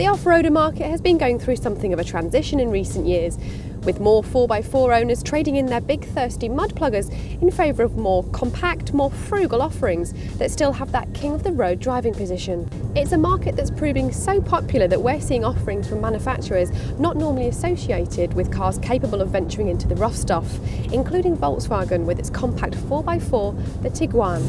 off-roader market has been going through something of a transition in recent years, with more 4x4 owners trading in their big thirsty mud pluggers in favour of more compact, more frugal offerings that still have that king of the road driving position. It's a market that's proving so popular that we're seeing offerings from manufacturers not normally associated with cars capable of venturing into the rough stuff, including Volkswagen with its compact 4x4, the Tiguan.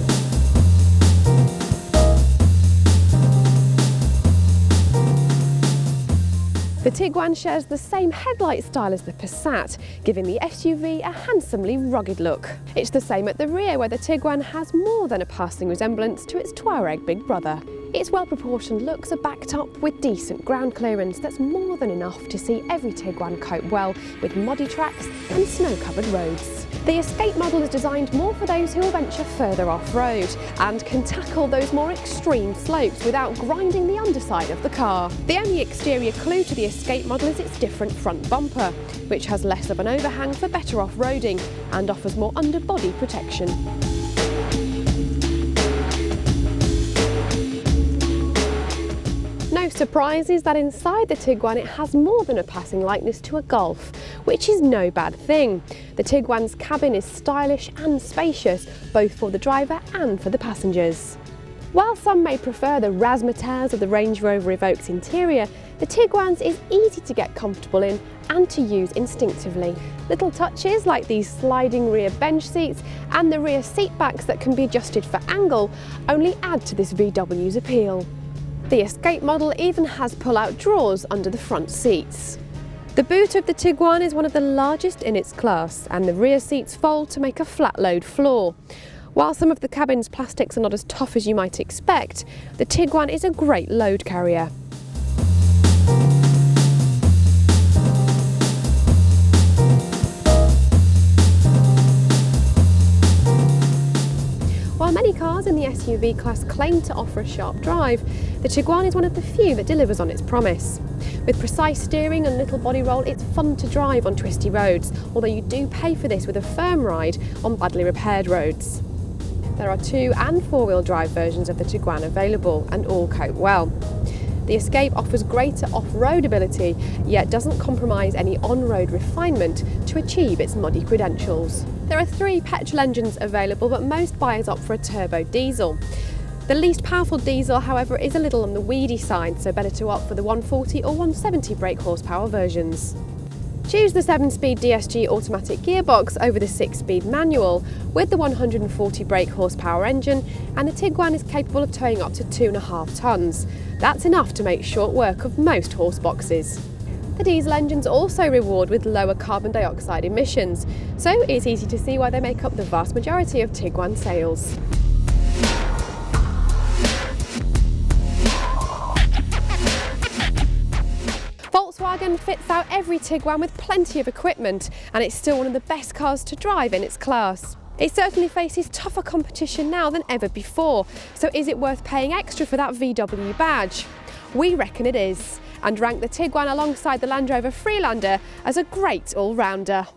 The Tiguan shares the same headlight style as the Passat, giving the SUV a handsomely rugged look. It's the same at the rear, where the Tiguan has more than a passing resemblance to its Touareg big brother. Its well-proportioned looks are backed up with decent ground clearance that's more than enough to see every Tiguan cope well with muddy tracks and snow-covered roads. The Escape model is designed more for those who will venture further off-road and can tackle those more extreme slopes without grinding the underside of the car. The only exterior clue to the Escape model is its different front bumper, which has less of an overhang for better off-roading and offers more underbody protection. No surprises that inside the Tiguan it has more than a passing likeness to a Golf, which is no bad thing. The Tiguan's cabin is stylish and spacious, both for the driver and for the passengers. While some may prefer the razzmatazz of the Range Rover Evoque's interior, the Tiguan's is easy to get comfortable in and to use instinctively. Little touches like these sliding rear bench seats and the rear seat backs that can be adjusted for angle only add to this VW's appeal. The Escape model even has pull-out drawers under the front seats. The boot of the Tiguan is one of the largest in its class, and the rear seats fold to make a flat-load floor. While some of the cabin's plastics are not as tough as you might expect, the Tiguan is a great load carrier. While many cars in the SUV class claim to offer a sharp drive, the Tiguan is one of the few that delivers on its promise. With precise steering and little body roll, it's fun to drive on twisty roads, although you do pay for this with a firm ride on badly repaired roads. There are 2- and 4-wheel drive versions of the Tiguan available, and all cope well. The Escape offers greater off-road ability, yet doesn't compromise any on-road refinement to achieve its muddy credentials. There are 3 petrol engines available, but most buyers opt for a turbo diesel. The least powerful diesel, however, is a little on the weedy side, so better to opt for the 140 or 170 brake horsepower versions. Choose the 7-speed DSG automatic gearbox over the 6-speed manual with the 140 brake horsepower engine, and the Tiguan is capable of towing up to 2.5 tonnes. That's enough to make short work of most horse boxes. The diesel engines also reward with lower carbon dioxide emissions, so it's easy to see why they make up the vast majority of Tiguan sales. Volkswagen fits out every Tiguan with plenty of equipment, and it's still one of the best cars to drive in its class. It certainly faces tougher competition now than ever before, so is it worth paying extra for that VW badge? We reckon it is, and rank the Tiguan alongside the Land Rover Freelander as a great all-rounder.